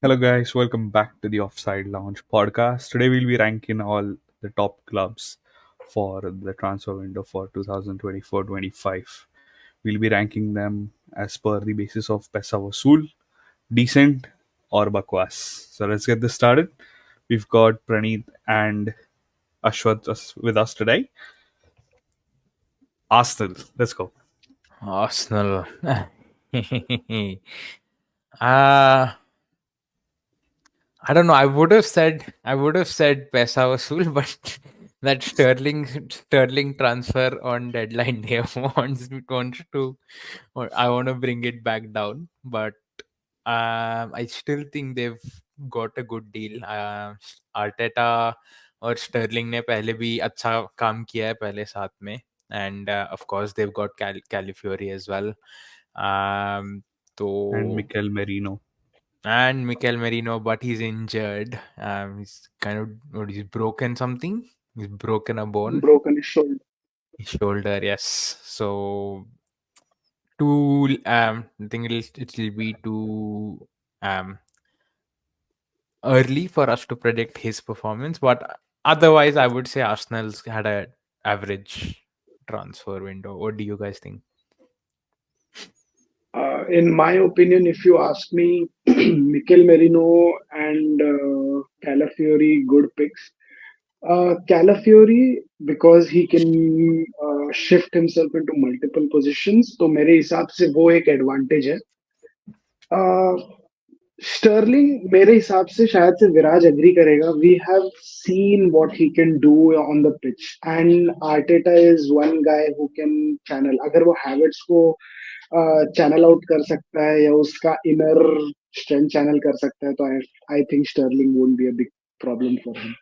Hello, guys. Welcome back to the Offside Lounge Podcast. Today, we'll be ranking all the top clubs for the transfer window for 2024-25. We'll be ranking them as per the basis of Paisa Vasool, decent, or Bakwaas. So, let's get this started. We've got Praneeth and Ashwath with us today. Arsenal. Let's go. Arsenal. uh I don't know. I would have said Paisa Vasool, but that Sterling transfer on deadline day wants to, or I want to bring it back down. But I still think they've got a good deal. Arteta और Sterling ने पहले भी अच्छा काम किया है पहले साथ में, and of course they've got Calafiori as well. And तो Mikel Merino. and Mikel Merino, but he's injured. He's kind of he's broken something. He's broken a bone, broken his shoulder. his shoulder. Yes. So too. I think it'll be too early for us to predict his performance. But otherwise, I would say Arsenal's had a average transfer window. What do you guys think? In my opinion, if you ask me, Mikel Merino and Calafiori, good picks. Calafiori, because he can shift himself into multiple positions, तो मेरे हिसाब से वो एक advantage है. Stirling मेरे हिसाब से शायद से विराज एग्री करेगा. We have seen what he can do on the pitch and Arteta is one guy who can channel. अगर वो हैवर्ट्स को चैनल आउट कर सकता है या उसका इनर स्ट्रेंथ चैनल कर सकता है, तो I think Sterling won't be a big problem for him.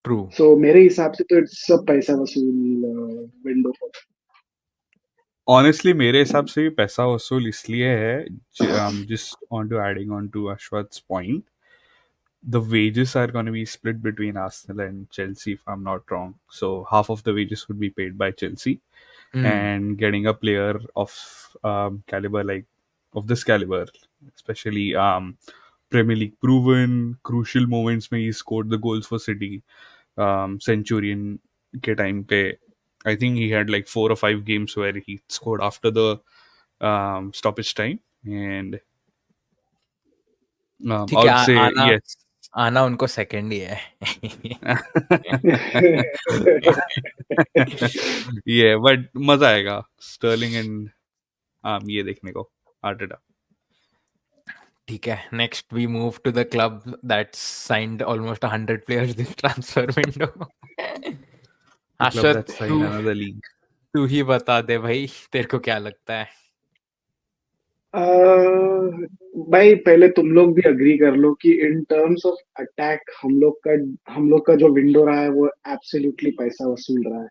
True. So मेरे हिसाब से तो इट्स अ पैसा वसूल विंडो फॉर. Honestly, मेरे हिसाब से भी पैसा वसूल इसलिए है. Just on to adding on to Ashwath's point, the wages are going to be split between Arsenal and Chelsea, if I'm not wrong. So half of the wages would be paid by Chelsea, and getting a player of caliber like of this caliber, especially Premier League proven, crucial moments where he scored the goals for City, Centurion के time पे. I think he had like 4 or 5 games where he scored after the stoppage time, and I ठीक है would say आना yes. आना उनको second ही है. Yeah, but मजा आएगा स्टर्लिंग एंड ये देखने को आर्टेटा. ठीक है, next we move to the club that signed almost 100 players this transfer window. The club Ashwath, that's in another league. तू ही बता दे भाई, तेरे को क्या लगता है? भाई पहले तुम लोग भी अग्री कर लो कि इन टर्म्स ऑफ अटैक हम लोग का जो विंडो रहा है वो एब्सोल्युटली पैसा वसूल रहा है.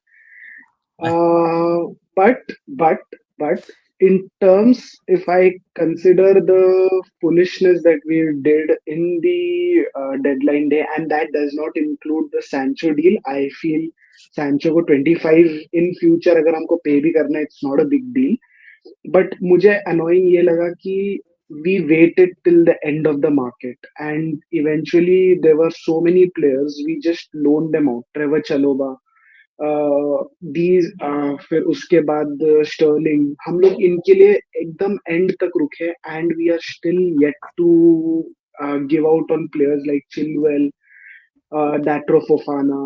But in terms, if I consider the foolishness that we did in the deadline day, and that does not include the Sancho deal, I feel Sancho को 25 in future अगर हमको पे भी करना है, it's not a big deal. But मुझे annoying ये लगा कि we waited till the end of the market, and eventually there were so many players we just loaned them out. Trevor Chalobah, these फिर उसके बाद स्टर्लिंग, हम लोग इनके लिए एकदम एंड तक रुके and we are still yet to give out on players like Chilwell, Datro Fofana,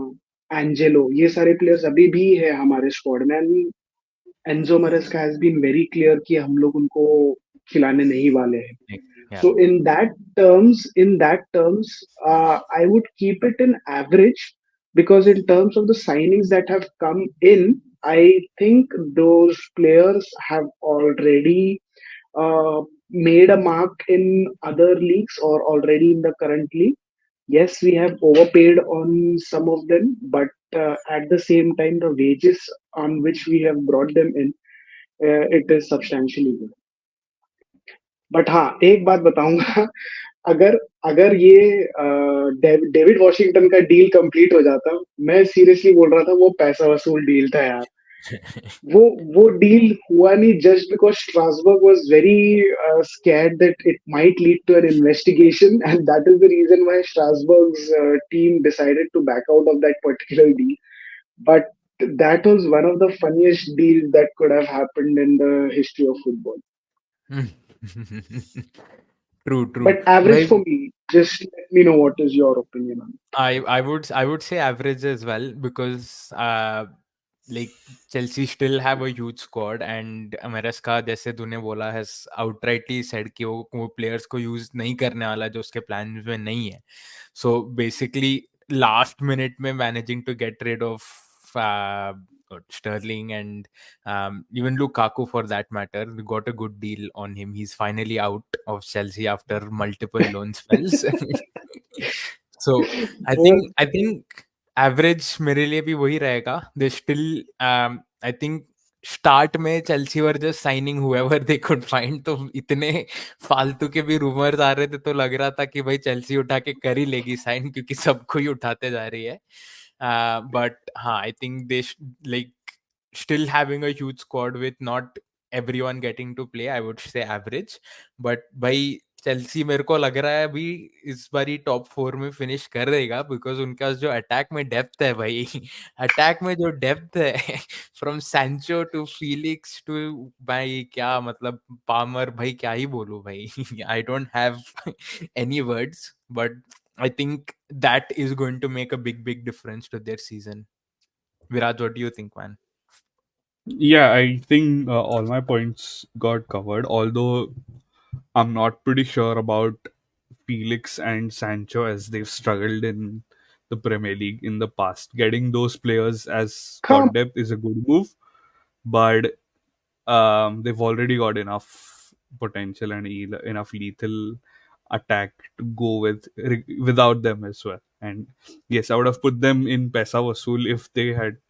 Angelo. ये सारे प्लेयर्स अभी भी है हमारे स्क्वाड में. Enzo Maresca has been very clear कि हम लोग उनको खिलाने नहीं वाले हैं. Yeah. So in that terms, I would keep it in average, because in terms of the signings that have come in, I think those players have already uh, made a mark in other leagues or already in the current league. Yes, we have overpaid on some of them, but at the same time, the wages on which we have brought them in, it is substantially good. But हाँ, एक बात बताऊंगा. अगर अगर ये David Washington का deal complete हो जाता, मैं सीरियसली बोल रहा था वो पैसा वसूल डील था यार. वो डील हुआ नहीं just because Strasbourg was very scared that it might lead to an investigation, and that is the reason why Strasbourg's team decided to back out of that particular deal. But that was one of the funniest deals that could have happened in the history of football. True, true. But average Bhai, for me. Just let me know what is your opinion on it. I would say average as well, because like Chelsea still have a huge squad, and Maresca, जैसे तूने बोला, has outrightly said कि वो players को use नहीं करने वाला जो उसके plans में नहीं है. So basically last minute में managing to get rid of uh, Sterling and even Lukaku for that matter. We got a good deal on him. He's finally out of Chelsea after multiple loan spells. So I think average मेरे लिए भी वही रहेगा. They still I think start में Chelsea were just signing whoever they could find, तो इतने फालतू के भी रूमर्स आ रहे थे, तो लग रहा था कि भाई चेल्सी उठा के कर ही लेगी साइन, क्योंकि सबको ही उठाते जा रही है. बट हाँ, I think they like still having a huge squad with not everyone getting to play, I would say average. But भाई चेल्सी मेरे को लग रहा है अभी इस बारी टॉप 4 में फिनिश कर देगा, बिकॉज उनके पास जो अटैक में डेप्थ है भाई, अटैक में जो डेप्थ है, from Sancho to Felix to, भाई क्या मतलब, पामर, भाई क्या ही बोलूं भाई. I don't have any words, but I think that is going to make a big difference to their season. Viraj, what do you think, man? Yeah, I think all my points got covered. Although I'm not pretty sure about Felix and Sancho, as they've struggled in the Premier League in the past. Getting those players as Come, squad depth is a good move, but they've already got enough potential and enough lethal attack to go with without them as well. And yes, I would have put them in Paisa Vasool if they had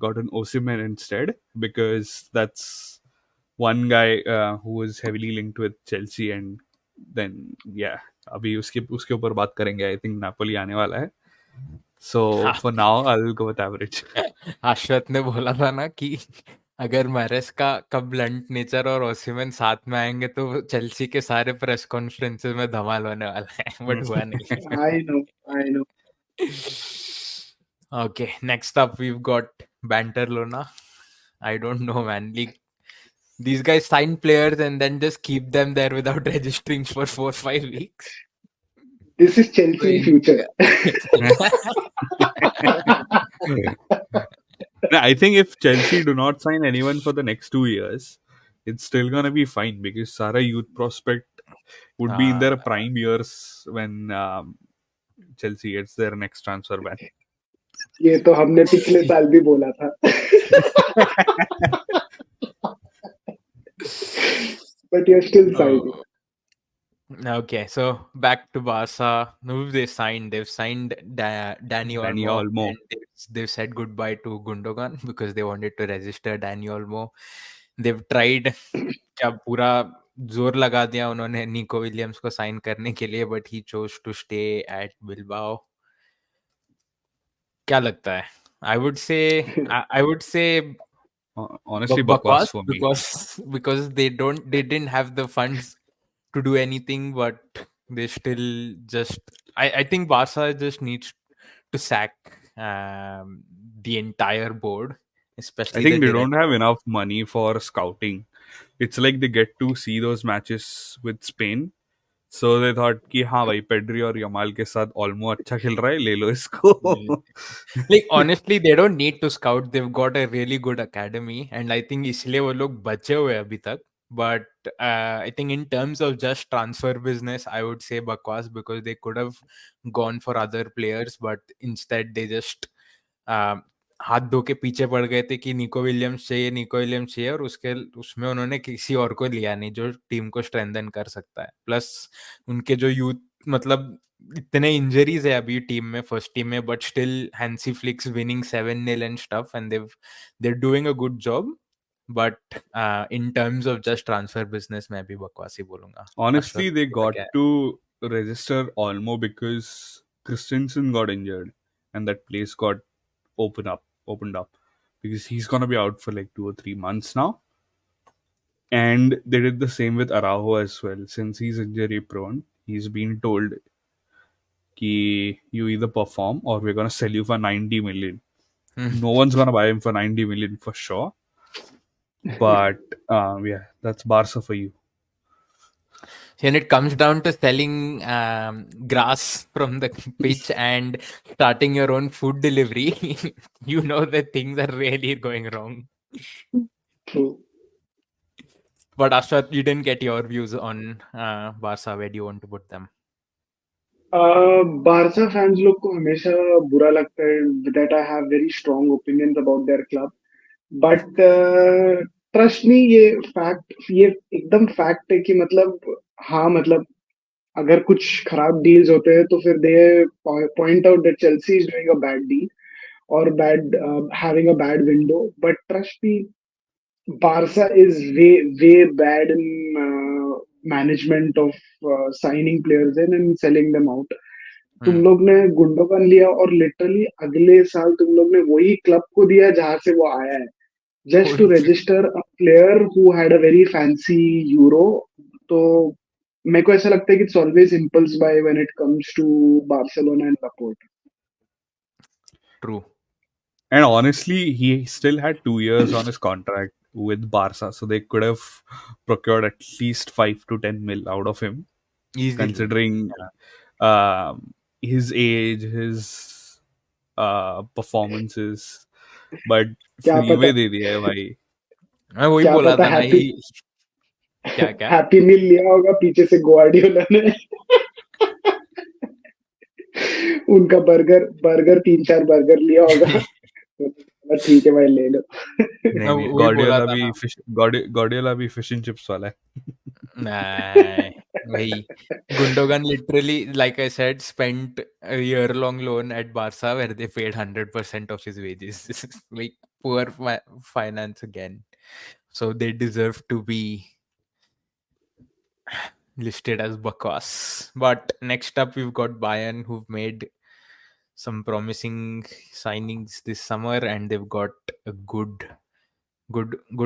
gotten Osimhen instead, because that's one guy who was heavily linked with Chelsea. And then yeah, अभी उसके उसके ऊपर बात करेंगे. I think Napoli आने वाला है. So for now, I'll go with average. आशरत ने बोला था ना कि अगर मैरेस्का का ब्लंट नेचर और ओसिमन साथ में आएंगे तो चेल्सी के सारे प्रेस कॉन्फ्रेंसेस में धमाल होने वाला है, बट हुआ नहीं. I know. Okay, next up we've got Banterlona. I don't know, man. Like, these guys sign players and then just keep them there without registering for 4 or 5 weeks. This is Chelsea in future. I think if Chelsea do not sign anyone for the next 2 years, it's still gonna be fine, because Sara youth prospect would be in their prime years when Chelsea gets their next transfer ban. ये तो हमने पिछले साल भी बोला था. But you're still signing. Okay, so back to Barca. Who they signed? They've signed Dani Dani Olmo, Olmo. and they've said goodbye to Gundogan because they wanted to register Dani Olmo. They've tried, क्या पूरा जोर लगा दिया उन्होंने Nico Williams को sign करने के लिए, but he chose to stay at Bilbao. क्या लगता है? I would say Honestly, Bakwaas Bakwaas, for me. because they didn't have the funds to do anything, but they still just, I think Barca just needs to sack the entire board, I especially the think they don't director. have enough money for scouting. It's like they get to see those matches with Spain. So they thought कि हाँ भाई Pedri और Yamal के साथ Olmo अच्छा खेल रहा है, ले लो Mm. इसको. Like, honestly, they don't need to scout. They've got a really good academy, and I think इसलिए वो लोग बचे हुए हैं अभी तक. But I think in terms of just transfer business, I would say Bakwas, because they could have gone for other players, but instead they just uh, हाथ धो के पीछे पड़ गए थे कि निको विलियम्स चाहिए, और उसमें उन्होंने किसी और को लिया नहीं जो टीम को स्ट्रेंथन कर सकता है. प्लस उनके जो यूथ, मतलब इतने इंजरीज है अभी टीम में, फर्स्ट टीम में, but still Hansi flix winning 7-0 and stuff, and they're doing a good job. But in terms of just transfer business मैं भी बकवास ही बोलूंगा. Honestly, अश्वत, they तेरा got क्या है? to register Olmo because Christensen got injured and that place got opened up. because he's gonna be out for like 2 or 3 months now. And they did the same with Araujo as well. Since he's injury prone, he's been told कि you either perform or we're gonna sell you for 90 million. No one's gonna buy him for 90 million for sure. But yeah, that's Barca for you. When it comes down to selling grass from the pitch and starting your own food delivery, you know that things are really going wrong. True. But Ashwat, you didn't get your views on Barca. Where do you want to put them? Barca fans लोग को हमेशा बुरा लगता है that I have very strong opinions about their club. But trust मी, ये एकदम fact है कि मतलब हाँ मतलब अगर कुछ खराब डील्स होते हैं तो फिर they point out that Chelsea is doing a bad deal और bad having a bad window. But trust me, Barca is way bad in management of signing players in and selling them out. तुम लोग ने Gundogan लिया और literally अगले साल तुम लोग ने वही क्लब को दिया जहां से वो आया है, just to register a player who had a very fancy euro. तो मेरे को ऐसा लगता है कि it's always impulse buy when it comes to Barcelona and Laporte. True. And honestly, he still had 2 years on his contract with Barca, so they could have procured at least 5 to 10 mil out of him, Easily. considering his age, his performances. But क्या freeway पता दे दिया है भाई. मैं वही क्या बोला पता था ना हैप्पी क्या हैप्पी मील लिया होगा पीछे से गुआर्डियोला ने. उनका बर्गर बर्गर 3-4 बर्गर लिया होगा. ठीक है भाई, ले लो. नहीं नहीं, वही बोला था ना. Guardiola भी fish and chips वाला है. Nah, वही. Gundogan literally, like I said, spent a year-long loan at Barca where they paid 100% of his wages. This is like poor finance again. So they deserve to be listed as Bakwaas. But next up, we've got Bayern, who've made some promising signings this summer, and they've got a good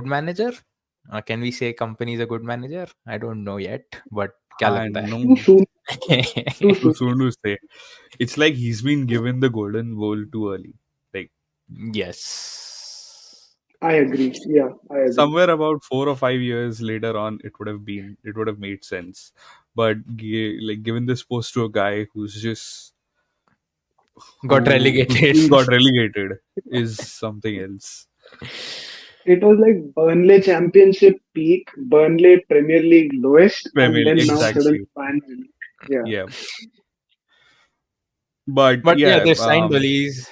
manager. Can we say company is a good manager? I don't know yet, but क्या I लगता know. Too soon. Too Too soon. soon to say. It's like he's been given the golden bowl too early. Like Yes. I agree. Yeah, I agree. somewhere about 4 or 5 years later on, it would have made sense. But like given this post to a guy who's just Got whose relegated. team got relegated is something else. It was like Burnley Championship peak, Burnley Premier League lowest, and Premier, then now suddenly exactly. Bayern Munich. Yeah. Yeah. But But yeah, yeah, they've signed Olise.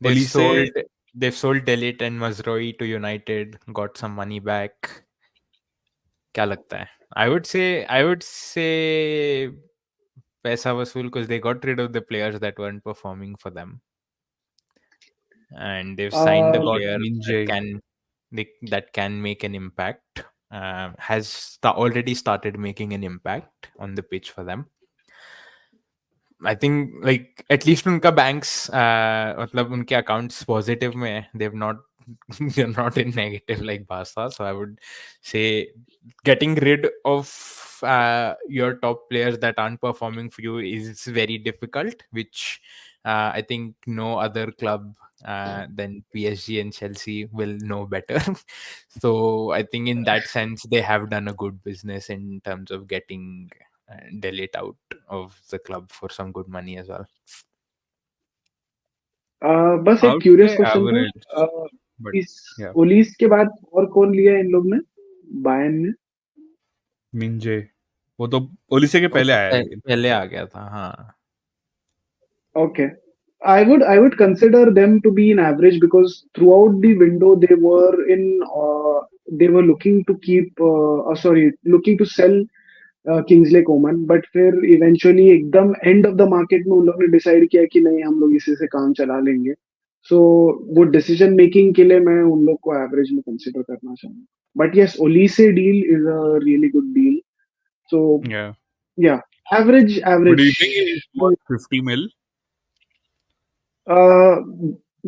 They've sold Olise, they've sold Delit and Mazraoui to United, got some money back. क्या लगता है? I would say Paisa Vasool because they got rid of the players that weren't performing for them. And they've signed a Uh, got player Minjay. that can make an impact. Already started making an impact on the pitch for them. I think like at least उनका banks मतलब उनके accounts positive में है. They're not in negative like Barca. So I would say getting rid of your top players that aren't performing for you is very difficult, which I think no other club than PSG and Chelsea will know better. So I think in that sense they have done a good business in terms of getting Delete out of the club for some good money as well. बस I एक would curious say question था. average. But इस yeah, ओलिस के बाद और कौन लिया इन लोग ने, बायर्न ने? Minjay. वो तो Olise के पहले आया लेकिन. पहले आ गया था, हाँ. Okay. I would consider them to be in average because throughout the window they were looking to looking to sell Kingsley Coman, but फिर इवेंचुअली एकदम एंड ऑफ द मार्केट में उन लोगों ने डिसाइड किया कि नहीं, हम लोग इसी से काम चला लेंगे. सो वो डिसीजन मेकिंग के लिए मैं उन लोग को एवरेज में कंसिडर करना चाहूंगा. But yes, Olise deal is a really good deal. So Yeah. Yeah, average But do average you think it is worth 50 mil?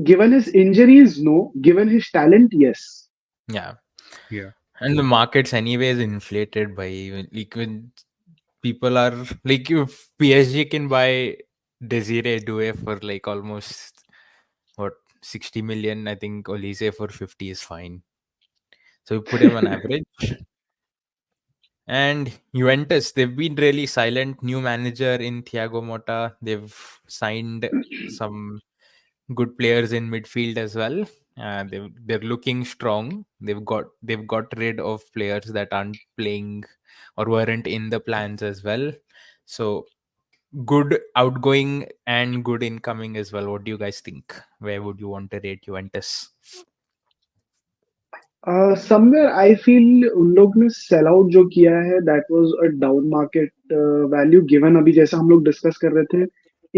Given his injuries, no. Given his talent, yes. Yeah. Yeah. And the market's anyways inflated by like when people are like if PSG can buy Desiree Doué for like almost what 60 million, I think Olise for 50 is fine. So we put him on average. And Juventus, they've been really silent. New manager in Thiago Motta. They've signed some good players in midfield as well. They're looking strong. They've got rid of players that aren't playing or weren't in the plans as well. So good outgoing and good incoming as well. What do you guys think? Where would you want to rate Juventus? Somewhere I feel उन लोग ने sell out जो किया है that was a down market value given अभी जैसा हम लोग डिस्कस कर रहे थे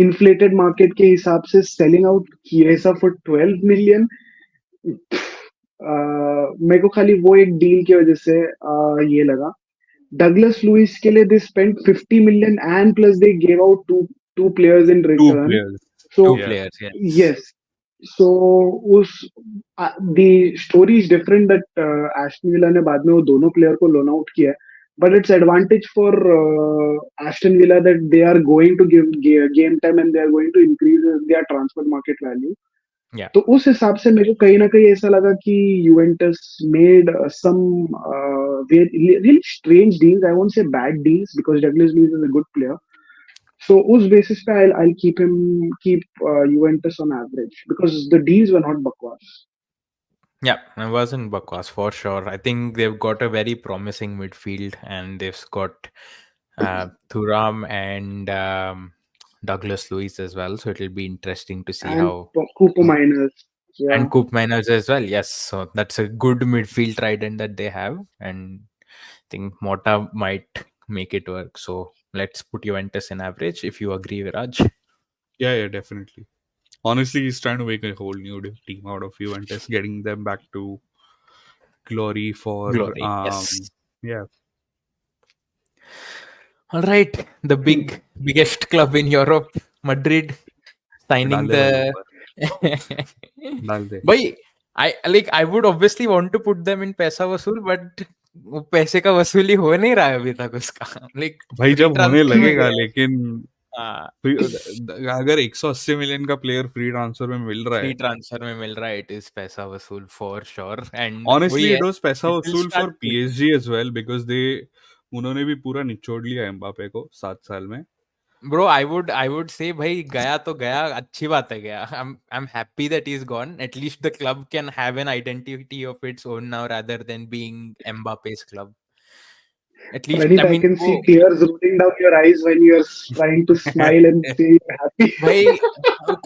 inflated market के हिसाब से selling out Chiesa for 12 million मेरे को खाली वो एक डील की वजह से ये लगा डगलस लुइस के लिए they spent 50 million and plus they gave out two players in Two return players. so Two Yeah. players, yes. yes. So उस the story is different that Aston Villa ने बाद में वो दोनों प्लेयर को loan out किया है but it's advantage for Aston Villa that they are going to give game time and they are going to increase their transfer market value. Yeah. तो उस हिसाब से मेरे को कहीं ना कहीं ऐसा लगा कि Juventus made some really strange deals. I won't say bad deals because Douglas Luiz is a good player. So उस basis पे I'll keep Juventus on average because the deals were not bakwas. Yeah, it wasn't Bakwaas for sure. I think they've got a very promising midfield, and they've got Thuram and Douglas Luiz as well. So it'll be interesting to see And how Cooper Miners. Yeah. and Coop Miners as well. Yes, so that's a good midfield trident that they have, and I think Mota might make it work. So let's put Juventus in average. If you agree, Viraj. Yeah, yeah, definitely. Honestly, he's trying to make a whole new team out of Juventus, getting them back to glory for Glory. Yes. yeah, All right, the biggest club in Europe, Madrid, डाल signing दे भाई the. ऊपर डाल दे भाई I would obviously want to put them in पैसा वसूल, but वो पैसे का वसूली हो नहीं रहा है अभी तक उसका. Like भाई फ्री जब होने ट्रांसफर में लगेगा गया है. लेकिन हाँ, अगर 180 मिलियन का प्लेयर फ्री ट्रांसफर में मिल रहा फ्री है ट्रांसफर में मिल रहा है, इट इज पैसा वसूल फॉर श्योर. एंड वही ऑनेस्टली है, इट वाज पैसा इट विल वसूल for start. PSG as well because they उन्होंने भी पूरा निचोड़ लिया एम्बापे को 7 साल में ब्रो आई वुड से भाई गया तो गया, अच्छी बात है गया. I am happy that he is gone. At least the club can have an identity of its own now rather than being Mbappe's club. At least Pranit, I I mean can वो see tears rolling down your eyes when you're trying to smile and say you're happy. भाई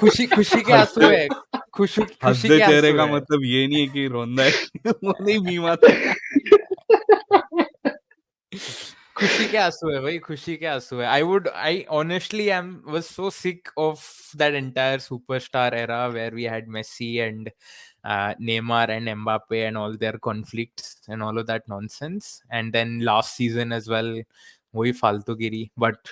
खुशी खुशी के आंसू हंसते है. खुशी हंसते के चेहरे आंसू का है. मतलब ये नहीं है कि रोंदा है वो नहीं बीमा था खुशी के आंसू है भाई, खुशी के आंसू है. I honestly am was so sick of that entire superstar era where we had Messi and Neymar and Mbappe and all their conflicts and all of that nonsense. And then last season as well, वही फालतूगिरी. But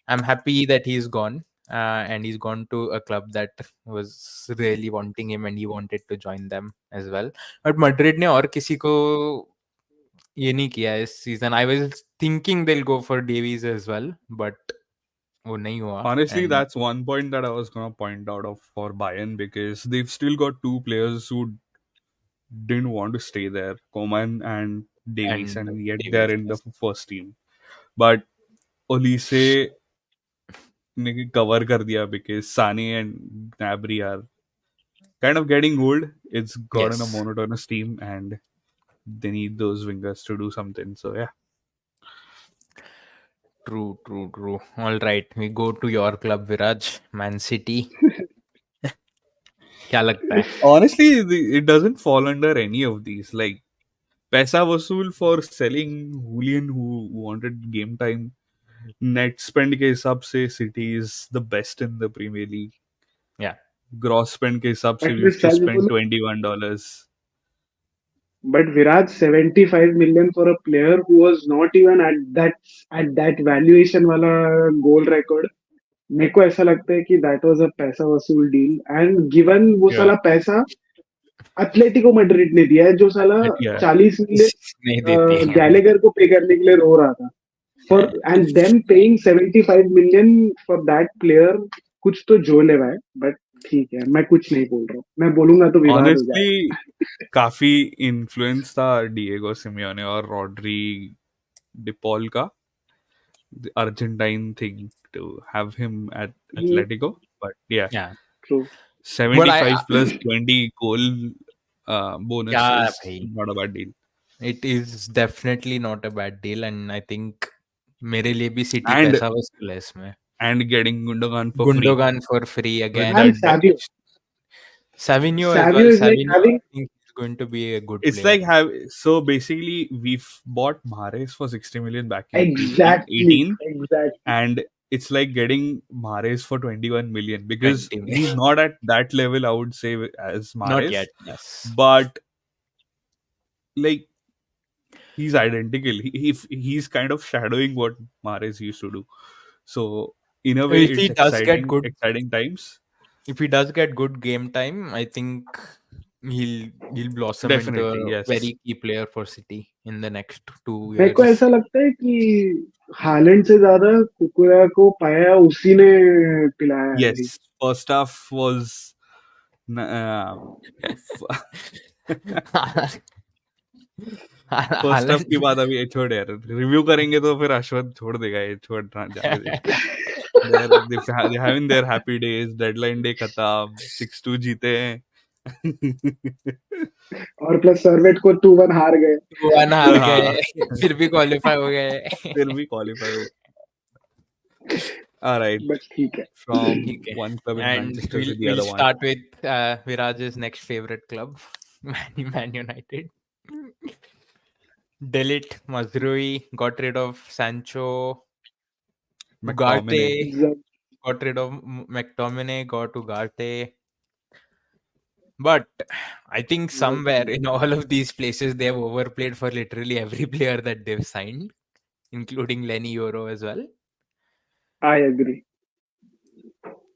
I'm happy that he's gone. And he's gone to a club that was really wanting him and he wanted to join them as well. But Madrid ने और किसी को ये नहीं किया इस सीजन. I was thinking they will go for Davis as well, but वो नहीं हुआ. Honestly, and that's one point that I was going to point out of for Bayern because they've still got two players who didn't want to stay there, Coman and Davies, and yet they're Davis, in the yes. first team. But Olise ने cover कर दिया because Sane and Gnabry are kind of getting old. It's gotten a Yes, monotonous team and they need those wingers to do something. So yeah. true. All right, we go to your club, Viraj, Man City. क्या लगता है? Honestly, it doesn't fall under any of these. Like Paisa Vasool for selling Julian who wanted game time. Net spend के हिसाब से City is the best in the Premier League. Yeah, Gross spend के हिसाब से But we've just spent Vishal, $21. but Viraj 75 million for a player who was not even at that valuation wala goal record. मेरे को ऐसा लगता है कि that was a पैसा वसूल डील एंड गिवन वो Yeah, साला पैसा एथलेटिको मैड्रिड ने दिया है जो साला yeah. 40 नहीं देती मिलियन है। गैलेगर को पे करने के लिए रो रहा था for and them paying 75 million for that player कुछ तो जो लेवा है बट ठीक है मैं कुछ नहीं बोल रहा हूँ मैं बोलूंगा तो विवाद हो जाएगा Honestly, काफी इन्फ्लुएंस था डिएगो सिमियोने और रॉड्री डिपॉल का Argentine thing to have him at Atletico. But yeah, Yeah, true but 75 plus 20 goal bonus yeah, is भाई, not a bad deal. it is definitely not a bad deal, and I think मेरे लिए भी city And पैसा वसूल है इसमें। getting Gundogan for free. Gundogan for free With again, that, and Savio Savinho as well. Savio is like Savinho, I having think he's going to be a good it's player. like have so basically we've bought Mahrez for 60 million back in exactly 18, exactly and it's like getting Mahrez for 21 million because 20 he's million. not at that level, I would say, as Not Mahrez, yet, yes. but like he's identical. He's kind of shadowing what Mahrez used to do. So in a way, If it's he does get good, exciting times. if he does get good game time, I think he'll blossom into Definitely, a yes, very key player for City in the next 2 मेरे को years. ऐसा लगता है कि Holland से ज्यादा कुकुरा को पाया उसी ने पिलाया है भाई yes. First half was f- first half की Haaland, बात अभी छोड़ यार, रिव्यू करेंगे तो फिर अश्वत छोड़ देगा, ये छोड़ जाने दे। They're having their happy days, deadline day खत्म, 6-2 जीते हैं। और प्लस सर्वेट को 2-1 हार गए 2-1 हार हाँ, गए, फिर भी क्वालीफाई हो गए। फिर भी क्वालिफाई हो। Alright, बट ठीक है from ठीक है, one club in and Manchester to we'll the we'll other one. start with Viraj's next favorite club, Man United. Delete Mazrui, got rid of Sancho, McTominay. Ugarte, got rid of McTominay, got Ugarte. But I think somewhere in all of these places they have overplayed for literally every player that they've signed, including Lenny Euro as well. I agree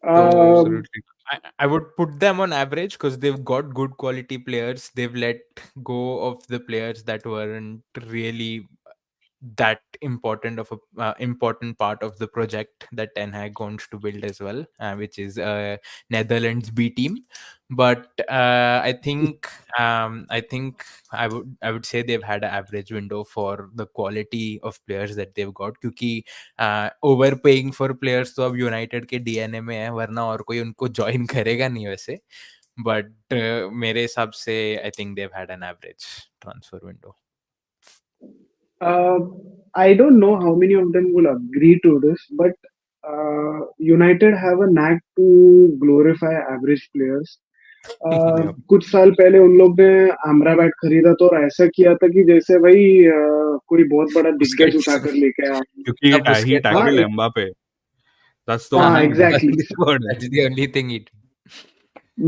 So Absolutely. I would put them on average because they've got good quality players. They've let go of the players that weren't really that important of a important part of the project that Ten Hag wants to build as well, which is Netherlands B team. But I think I would say they've had an average window for the quality of players that they've got. क्योंकि ओवरपेइंग for players तो अब United के DNA में है, वरना और कोई उनको ज्वाइन करेगा नहीं वैसे। बट मेरे हिसाब से I think Dev had an average transfer window. I don't know how many of them will agree to this, but United have a knack to glorify average players. Yep. कुछ साल पहले उन लोग ने अमराबैट खरीदा तो और ऐसा किया था कि जैसे भाई कोई बहुत बड़ा दिग्गज बुस्केट्स, उठाकर लेके आया क्योंकि अब he बुस्केट्स हाँ tackled Mbappe. That's the हाँ only exactly word. That's the only thing it.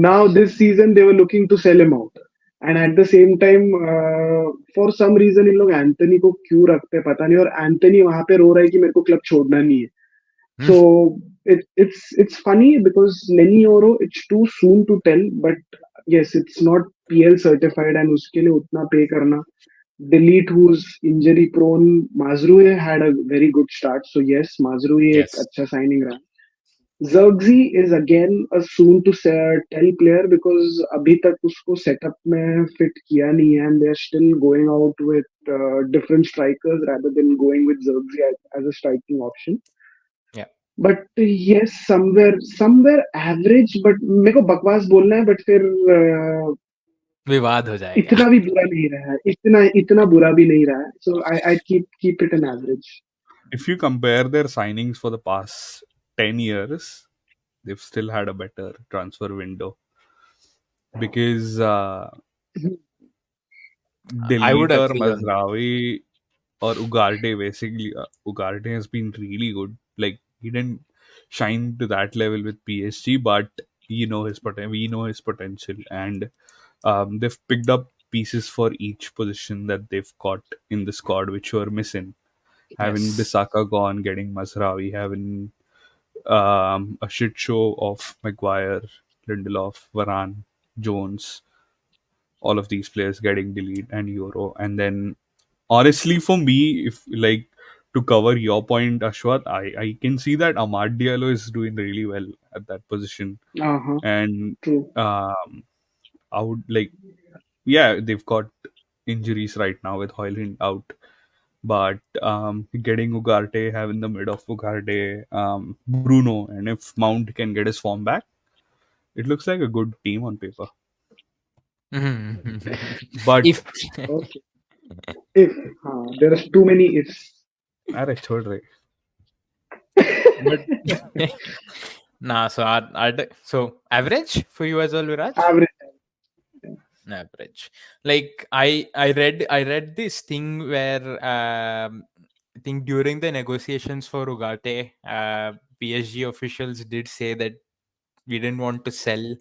now this season they were looking to sell him out and at the same time for some reason इन लोग Anthony को क्यों रखते हैं पता नहीं और Anthony वहां पे रो रहा है कि मेरे को क्लब छोड़ना नहीं है so it's funny because Lenny Oro it's too soon to tell but yes it's not PL certified and उसके लिए उतना पे करना delete who's injury prone Mazrui had a very good start so yes Mazrui एक yes, अच्छा signing रहा Zirkzee is again a soon to tell player because अभी तक उसको setup में fit किया नहीं है and they're still going out with different strikers rather than going with Zirkzee as a striking option. या But yes, somewhere average. But मेरे को बकवास बोलना है but फिर विवाद हो जाएगा। इतना भी बुरा नहीं रहा है इतना इतना बुरा भी नहीं रहा है so I keep it an average. If you compare their signings for the past 10 years, they've still had a better transfer window because I would Delete or agree on that. Mazraoui or Ugarte, basically, Ugarte has been really good. Like, he didn't shine to that level with PSG, but we know his potential, and they've picked up pieces for each position that they've got in the squad, which were missing. Having Yes, Bissaka gone, getting Mazraoui, having A shit show of Maguire, Lindelof, Varane, Jones, all of these players getting deleted and Euro. And then, honestly, for me, if like to cover your point, Ashwat, I can see that Amad Diallo is doing really well at that position. Uh-huh. And True. um, I would like, yeah, they've got injuries right now with Hoyland out. But getting Ugarte, having the mid of Ugarte, Bruno, and if Mount can get his form back, it looks like a good team on paper. But If Okay. If there are too many ifs. अरे छोड़ रहे. but nah, so so average for you as well, Viraj? Average. Average. Like I read this thing where I think during the negotiations for Ugarte, PSG officials did say that we didn't want to sell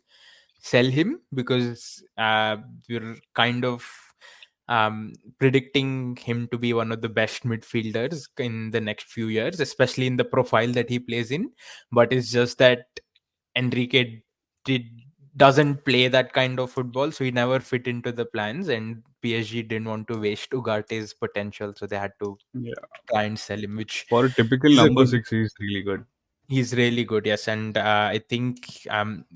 him because we're kind of predicting him to be one of the best midfielders in the next few years, especially in the profile that he plays in. But it's just that Enrique did doesn't play that kind of football, so he never fit into the plans, and PSG didn't want to waste Ugarte's potential, so they had to Yeah, try and sell him, which for a typical is a number good. six, he's really good. He's really good, yes, and I think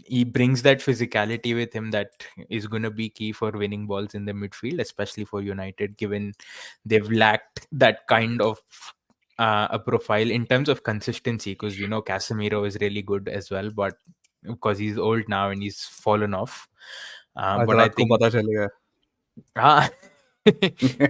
he brings that physicality with him that is going to be key for winning balls in the midfield, especially for United, given they've lacked that kind of a profile in terms of consistency. Because Casemiro is really good as well, but because he's old now and he's fallen off. आज But I रात को think पता चलेगा. हाँ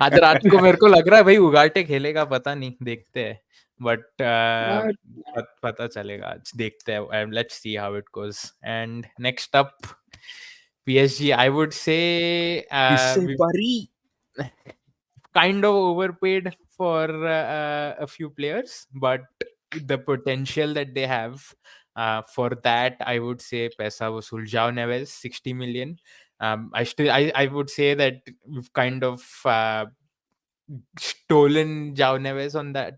आज रात को मेरे को लग रहा है भाई उगाटे खेलेगा, पता नहीं, देखते हैं. बट Uh, पता चलेगा आज, देखते हैं. Let's see how it goes. And next up PSG, I would say किससे we परी? kind of overpaid for a few players, but the potential that they have, for that, I would say Paisa Vasool. João Neves, 60 million. I would say that we've kind of stolen João Neves on that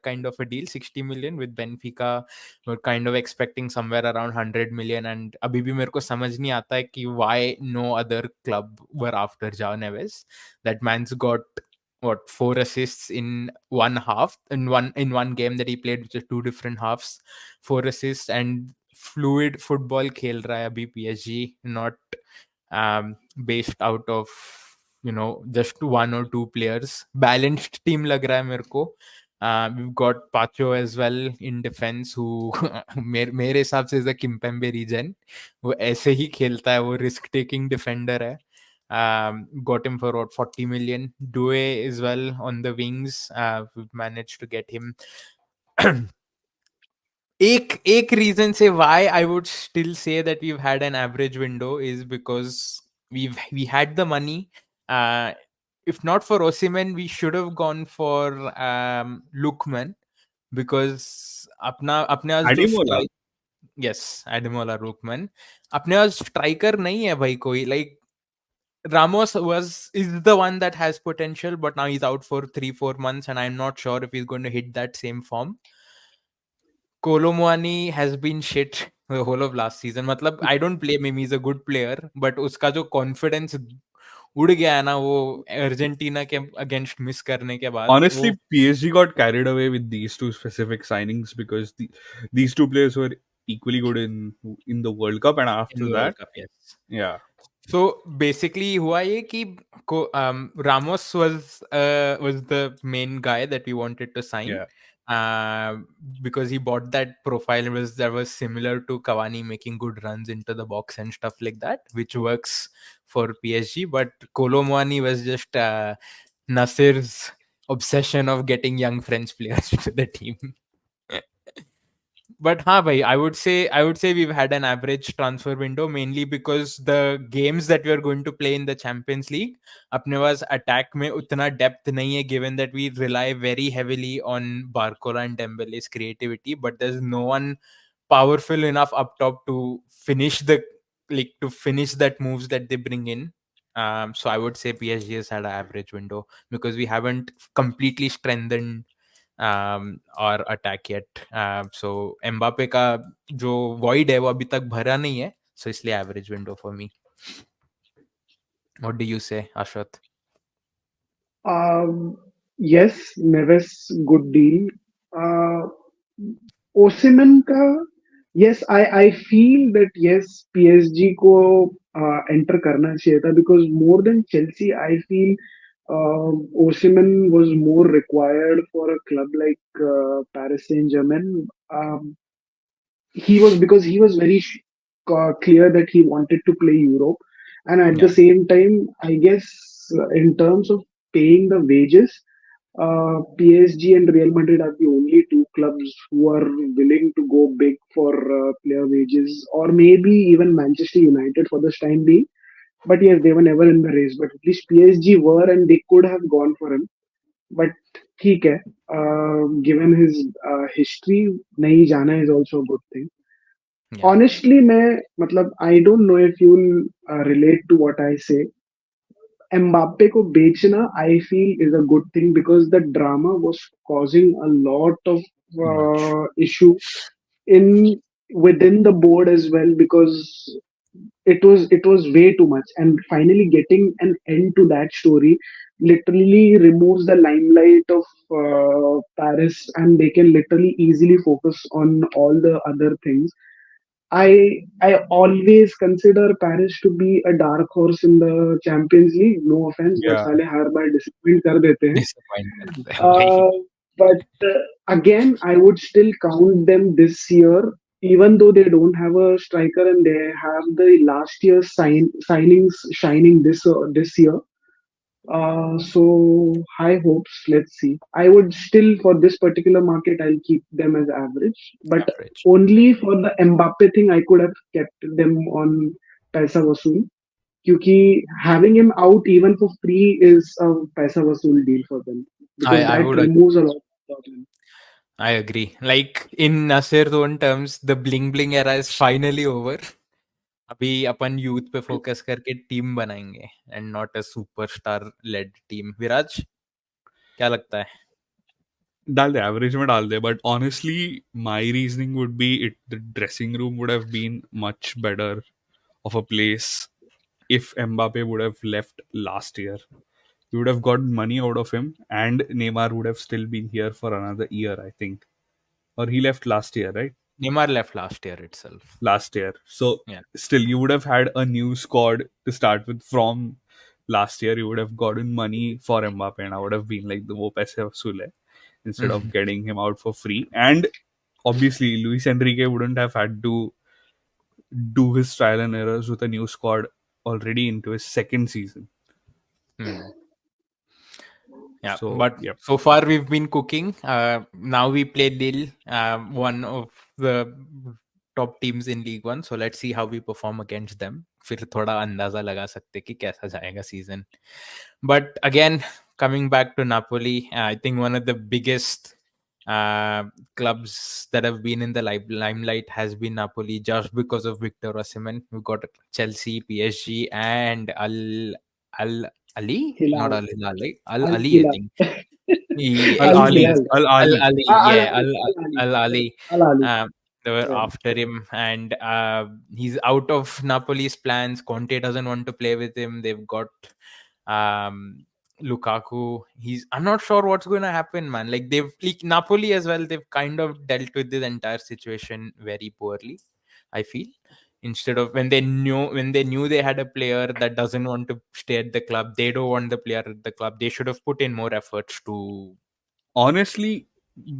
kind of a deal. 60 million with Benfica. We're kind of expecting somewhere around 100 million, and अभी भी मेरे को समझ नहीं आता है कि why no other club were after João Neves. That man's got what, 4 assists in one half, in one game that he played, which is two different halves. 4 assists and fluid football खेल रहा है अभी PSG, not based out of just one or two players. Balanced team lag raha hai mere ko. We've got Pacho as well in defense, who मेरे हिसाब से is a Kimpembe regen. वो ऐसे ही खेलता है, वो risk taking defender है. Got him for what, 40 million. Due as well on the wings. We've managed to get him. एक reason say why I would still say that we've had an average window is because we had the money. If not for Osimhen, we should have gone for Lookman, because अपने पास जो Ademola. strike, yes, Ademola Lookman. अपने पास striker नहीं है भाई कोई. Like Ramos is the one that has potential, but now he's out for 3-4 months, and I'm not sure if he's going to hit that same form. Kolo has been shit the whole of last season. मतलब I don't blame him, he's a good player, but उसका जो confidence उड़ गया है ना वो Argentina के against miss करने के बाद, वो Honestly, PSG got carried away with these two specific signings because these two players were equally good in the World Cup, and in after world that, cup, yes. yeah, So basically हुआ ये कि Ramos was the main guy that we wanted to sign, yeah. uh, because he bought that profile that was similar to Cavani, making good runs into the box and stuff like that, which works for PSG. But Kolo Muani was just Nasir's obsession of getting young French players to the team. But bhai, I would say we've had an average transfer window, mainly because the games that we are going to play in the Champions League, अपने पास attack में उतना depth नहीं है, given that we rely very heavily on Barcola and Dembele's creativity, but there's no one powerful enough up top to finish that moves that they bring in. So I would say PSG has had an average window because we haven't completely strengthened और attack yet. सो Mbappe का जो void है वो अभी तक भरा नहीं है, सो इसलिए average window for me. What do you से, Ashwath? Yes, Neves good deal. Uh, Osimhen का yes, I feel that yes, PSG को enter करना चाहिए था because more than Chelsea, I feel Osimhen was more required for a club like Paris Saint-Germain. He was because he was very clear that he wanted to play Europe, and at the Yeah. same time, I guess in terms of paying the wages, PSG and Real Madrid are the only two clubs who are willing to go big for player wages, or maybe even Manchester United for this time being. But yes, they were never in the race. But at least PSG were, and they could have gone for him. But ठीक है, given his history, नहीं जाना is also a good thing. Yeah. Honestly, मैं मतलब I don't know if you'll relate to what I say. Mbappe को बेचना I feel is a good thing because the drama was causing a lot of Too much. issue in within the board as well because it was way too much, and finally getting an end to that story literally removes the limelight of Paris, and they can literally easily focus on all the other things. I always consider Paris to be a dark horse in the Champions League. No offense, but Yeah. साले हर बार disappoint कर देते हैं. Disappoint करते हैं भाई. But again, I would still count them this year, even though they don't have a striker and they have the last year's signings shining this year. So high hopes. Let's see. I would still, for this particular market, I'll keep them as average. But Average. only for the Mbappe thing, I could have kept them on Paisa Vasool. क्योंकि having him out even for free is a Paisa Vasool deal for them because I that would removes a lot of problem. I agree. Like in Nasir's own terms, the bling bling era is finally over. अभी अपन youth पे focus करके team बनाएंगे and not a superstar led team. Viraj, क्या लगता है? डाल दे, एवरेज में डाल दे. But honestly my reasoning would be it the dressing room would have been much better of a place if Mbappe would have left last year. You would have gotten money out of him, and Neymar would have still been here for another year, I think. Or he left last year, right? Neymar left last year itself. Last year. So Yeah. still, you would have had a new squad to start with from last year. You would have gotten money for Mbappe, and I would have been like the wo paise vasool hai, instead of getting him out for free. And obviously, Luis Enrique wouldn't have had to do his trial and errors with a new squad already into his second season. Hmm. Yeah, So, but yep. so far we've been cooking. Now we play Lille, one of the top teams in League One. So let's see how we perform against them. फिर थोड़ा अंदाजा लगा सकते कि कैसा जाएगा season. But again, coming back to Napoli, I think one of the biggest clubs that have been in the limelight has been Napoli just because of Victor Osimhen. We've got Chelsea, PSG, and Al Ali, not Hilal, Al Hilal, right? Al Al Ali, I Hilal, think. Al Al Ali. He's Hilal, Al Al Ali. Ali, Al yeah, Ali, Al Ali, Al Ali. Al Ali. They were Yeah. after him, and he's out of Napoli's plans. Conte doesn't want to play with him. They've got um, Lukaku. I'm not sure what's going to happen, man. Like Napoli as well. They've kind of dealt with this entire situation very poorly, I feel. Instead of when they knew they had a player that doesn't want to stay at the club, they don't want the player at the club. They should have put in more efforts to Honestly,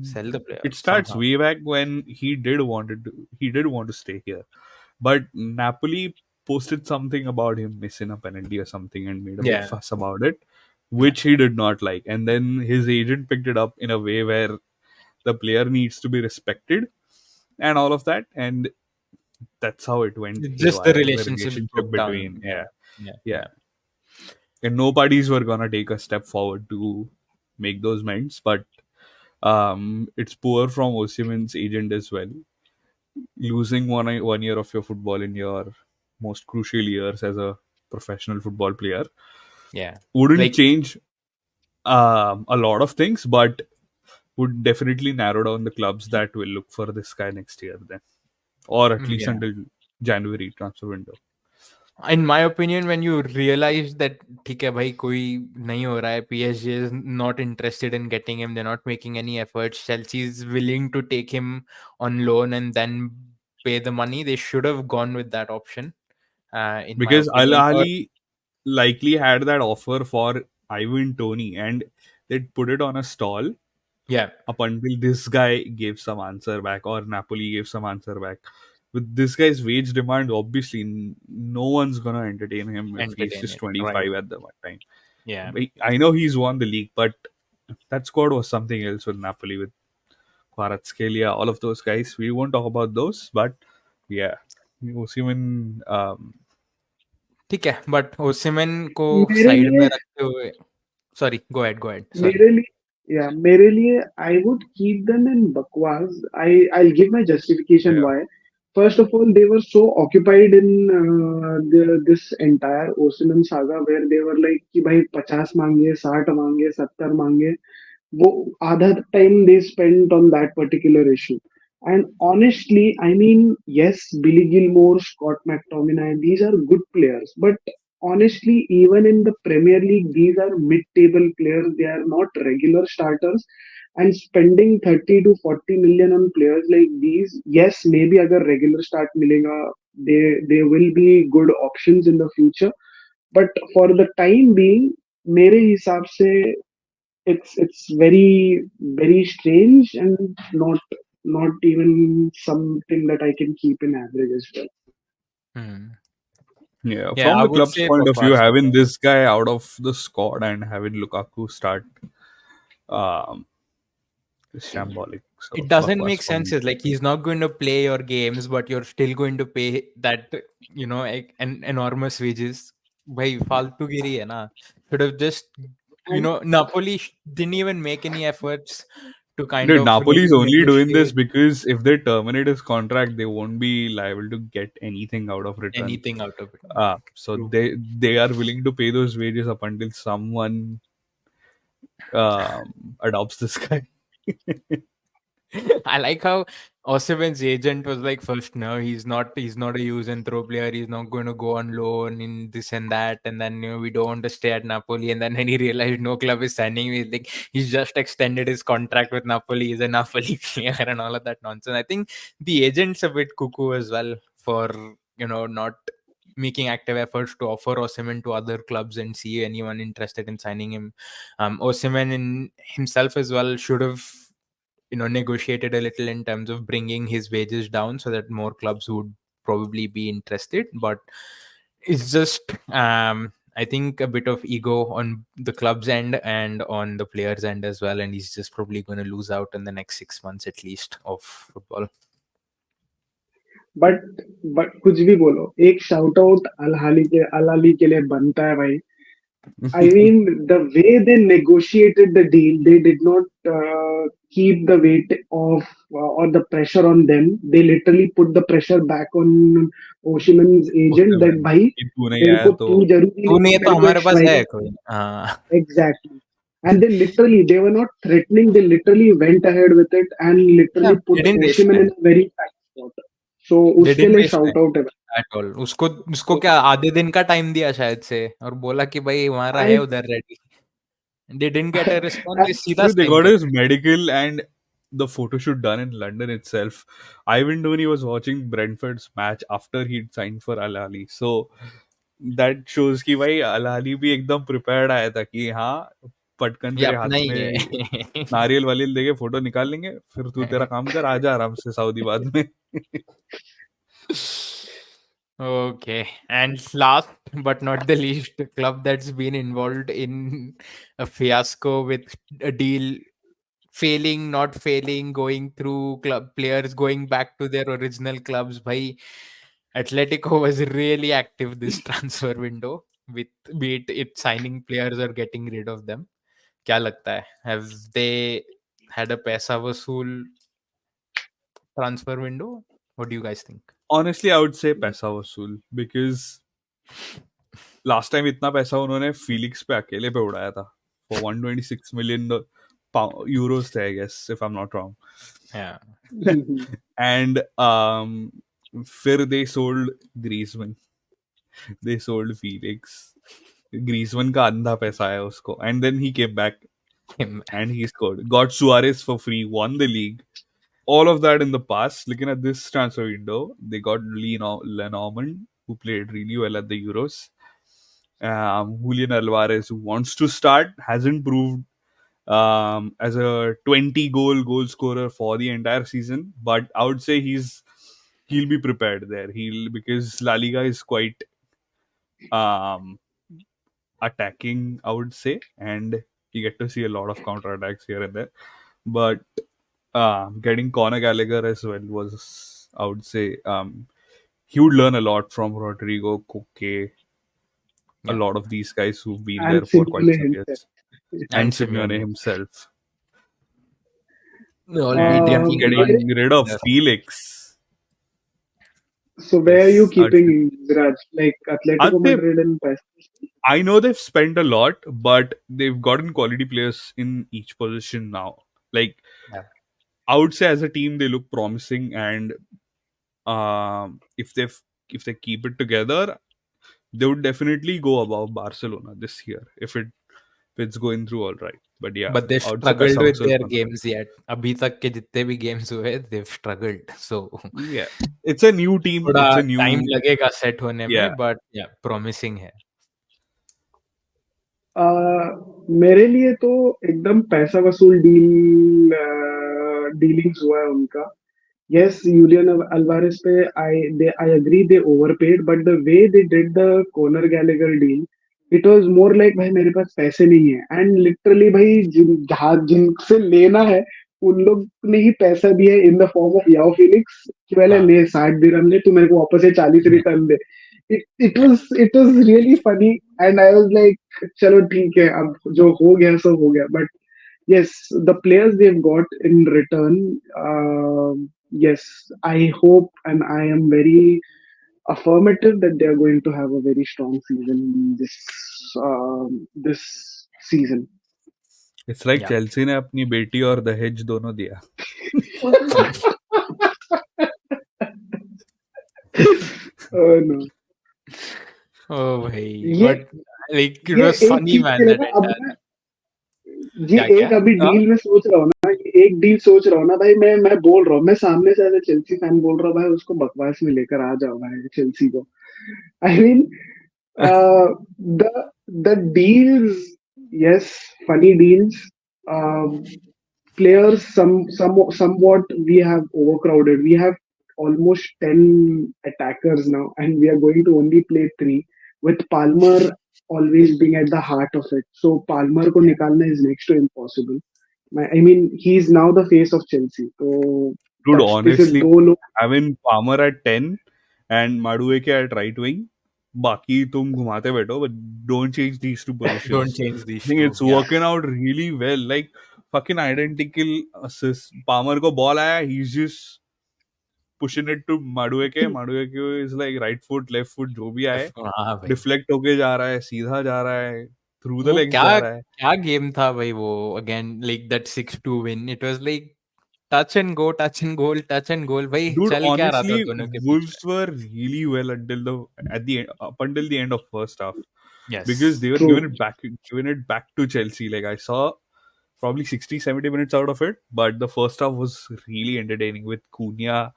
sell the player it starts somehow. way back when he did want to stay here. But Napoli posted something about him missing a penalty or something and made a big Yeah, fuss about it, yeah. which he did not like. And then his agent picked it up in a way where the player needs to be respected and all of that. And that's how it went Just the haywire. The relationship relationship broke down. between, Yeah, yeah, yeah, yeah. yeah. And nobody's were gonna take a step forward to make those mends. But it's poor from Osimhen's agent as well. Losing one year of your football in your most crucial years as a professional football player Yeah. wouldn't Like change a lot of things, but would definitely narrow down the clubs that will look for this guy next year then, or at least Yeah. until January transfer window. In my opinion, when you realize that ठीक है भाई कोई नहीं हो रहा है, PSG is not interested in getting him, they're not making any efforts, Chelsea is willing to take him on loan and then pay the money, they should have gone with that option, in my Because Al opinion. Or Ahly likely had that offer for Ivan Toney and they'd put it on a stall yeah, up until this guy gave some answer back or Napoli gave some answer back. With this guy's wage demand, obviously no one's gonna entertain him if he's entertain just it, right? 25 at the time. Yeah. I know he's won the league, but that squad was something else with Napoli, with Kvaratskhelia, all of those guys. We won't talk about those, but yeah, Osimhen, ठीक है, but Osimhen को मेरे side में लिए रखते हुए, sorry, go ahead, sorry. मेरे लिए मेरे लिए I would keep them in Bakwaas. I'll give my justification yeah, why. First of all, they were so occupied in this entire Osimhen saga where they were like कि भाई 50 मांगे 60 मांगे 70 मांगे वो आधा time they spent on that particular issue. And honestly, I mean, yes, Billy Gilmore, Scott McTominay, these are good players. But honestly, even in the Premier League, these are mid-table players. They are not regular starters. And spending 30 to 40 million on players like these, yes, maybe agar regular start milega, they will be good options in the future. But for the time being, मेरे हिसाब से it's very strange and not even something that I can keep in average as well. Hmm. yeah. Yeah, From I the would club's say point of view, Bakwaas as having well. this guy out of the squad and having Lukaku start um, is shambolic. It So doesn't Bakwas make for sense. me. It's like he's not going to play your games, but you're still going to pay that, like, an enormous wages. Bhai, faltugiri hai na. Should have just, And Napoli didn't even make any efforts to kind Dude, of Napoli is only doing this negotiate because if they terminate his contract, they won't be liable to get anything out of return. anything out of it. So True. they are willing to pay those wages up until someone adopts this guy. I like how Osimhen's agent was like, first, no, he's not a use and throw player. He's not going to go on loan in this and that. And then, we don't want to stay at Napoli. And then when he realized no club is signing me, like, he's just extended his contract with Napoli. He's a Napoli player and all of that nonsense. I think the agent's a bit cuckoo as well for, not making active efforts to offer Osimhen to other clubs and see anyone interested in signing him. Osimhen in himself as well should have, negotiated a little in terms of bringing his wages down so that more clubs would probably be interested. But it's just, I think, a bit of ego on the club's end and on the players' end as well. And he's just probably going to lose out in the next 6 months at least of football. but but कुछ भी बोलो एक shout out अल के लिए बनता है भाई. I mean, the way they negotiated the deal, they did not keep the weight of or the pressure on them. They literally put the pressure back on Osimhen's agent that Osimhen, भाई कि तू नहीं तेरे आया को तो तू जरूरी तू नहीं नहीं कि है तो मेरे को एक हमारे पास है स्ट्राइकर. कोई, हाँ. Exactly. And they were not threatening. They literally went ahead with it and Yeah, literally they put didn't waste Osimhen in time. a very tight spot. So They उसके didn't लिए waste shout time out है. at all. उसको उसको क्या आधे दिन का time दिया शायद से और बोला कि भाई हमारा है And उधर ready. They didn't get a response. They and सीधा dude, they साइन got कर his दिया. medical and the photo shoot done in London itself. Ivan Toney was watching Brentford's match after he'd signed for Al Ahly. So that shows कि भाई Al Ahly भी एकदम prepared आया था कि हाँ पटकन ये तेरे अपना हाथ ही में है. नारियल वालियल देके फोटो निकाल लेंगे फिर तू तेरा काम कर आजा आराम से सऊदी बाद में. Okay. And last but not the least, the club that's been involved in a fiasco with a deal failing, not failing, going through club players going back to their original clubs. Bhai, Atletico was really active this transfer window with, be it signing players or getting rid of them. क्या लगता है? Have they had a पैसा वसूल transfer window? What do you guys think? Honestly, I would say पैसा वसूल because last time इतना पैसा उन्होंने फीलिक्स पे अकेले पे उड़ाया था for 126 million euros there, I guess, if I'm not wrong. Yeah. And फिर they sold Griezmann, they sold Felix. Griezmann का अंधा पैसा है उसको, and then he came back and he scored. Got Suarez for free, won the league. All of that in the past. Looking at this transfer window, they got Lenormand, who played really well at the Euros. Julian Alvarez, who wants to start, hasn't proved as a 20 goal scorer for the entire season, but I would say he'll be prepared there. He'll because La Liga is quite um, attacking, I would say, and you get to see a lot of counter attacks here and there. But getting Conor Gallagher as well was, I would say, he would learn a lot from Rodrigo, Koke, a Yeah. lot of these guys who've been And there for quite Simeone some himself. years, And and Simeone Simeone. himself. All And mediocre getting rid of players. Felix So where are you is, keeping Raj? Like I'd Atletico say, Madrid and Paisa? I know they've spent a lot, but they've gotten quality players in each position now. Like, Yeah. I would say as a team, they look promising, and if they keep it together, they would definitely go above Barcelona this year if it's going through all right. But yeah, But they've I would say struggled Pesau with will their confirm. games yet. अभी तक के जितने भी games हुए, they've struggled. So Yeah, it's a new team. थोड़ा It's a time new, लगेगा set होने yeah. में, but yeah, promising है. मेरे लिए तो एकदम पैसा वसूल डीलिंग्स हुआ है उनका. Yes, Julian Alvarez पे I agree they overpaid, but the way they did the Conor Gallagher deal, it was more like भाई मेरे पास पैसे नहीं है, and literally भाई जिनसे लेना है उन लोग ने ही पैसा दिया in the form of Yao Felix कि पहले हाँ. ले 60 दिरहम ले तू मेरे को वापस से 40 return they. It was really funny and I was like चलो ठीक है अब जो हो गया सो हो गया, but yes, the players they've got in return, yes, I hope and I am very affirmative that they are going to have a very strong season this season. It's like Yeah. Chelsea ने अपनी बेटी और दहेज दोनों दिया. Oh no. Oh भाई, ये but like it ये was एक funny चीज man के लिए that ना अब entire. मैं ये क्या क्या? एक अभी हाँ? डील में सोच रहा हूँ ना, एक डील सोच रहा हूँ ना भाई, मैं बोल रहा हूँ, मैं सामने से ऐसे चेल्सी फैन बोल रहा हूँ भाई उसको बकवास में लेकर आ जाओ भाई चेल्सी को. I mean Uh, the the deals, yes, funny deals. Um, Players, somewhat we have overcrowded. We have almost 10 attackers now, and we are going to only play three. With Palmer always being at the heart of it, so Palmer ko Yeah. nikalna is next to impossible. I mean, he's now the face of Chelsea. So Dude, touch पे सिर्फ honestly, दो लोग. having Palmer at 10 and Madueke at right wing, बाकी तुम घुमाते बैठो, but don't change these two Don't positions. change I these think two. it's Yeah. working out really well. Like fucking identical assists. Palmer को ball आया, he's just pushing it to Madueke. Madueke is like right foot, left foot, जो भी आए, हाँ भाई. deflect होके जा रहा है, सीधा जा रहा है, through the वो legs क्या जा रहा है. क्या गेम था भाई वो. Again like that 6-2 win. It was like touch and go, touch and goal, touch and goal. भाई Dude, चल क्या रहा था honestly, दोनों के बीच में. Wolves were really well up until the end of first half, because Yes. they were True. giving it back to Chelsea. Like I saw probably 60, 70 minutes out of it, but the first half was really entertaining with Cunha.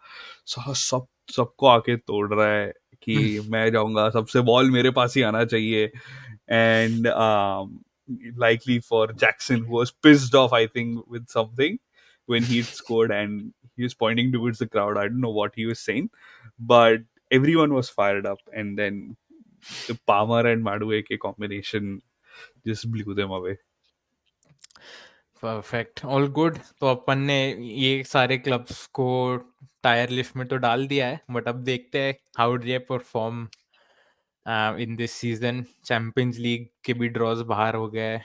सबको आके तोड़ रहा है कि मैं जाऊंगा, सबसे ball मेरे पास ही आना चाहिए. And likely for Jackson, who was pissed off, I think, with something when he'd scored, and he was pointing towards the crowd. I don't know what he was saying, but everyone was fired up. And then the Palmer and Madueke combination just blew them away. Perfect. All good. तो अपन ने ये सारे clubs को tyre list में तो डाल दिया है, बट अब देखते हैं how they perform in this season. Champions league के भी ड्रॉज बाहर हो गए.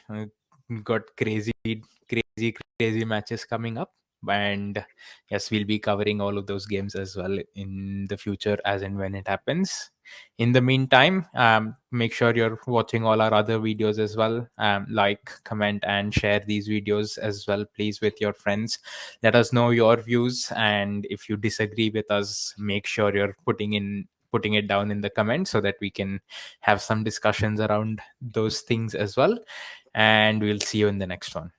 Got crazy crazy crazy matches coming up. And yes, we'll be covering all of those games as well in the future as and when it happens. In the meantime, make sure you're watching all our other videos as well. Like, comment, and share these videos as well, please, with your friends. Let us know your views, and if you disagree with us, make sure you're putting it down in the comments so that we can have some discussions around those things as well. And we'll see you in the next one.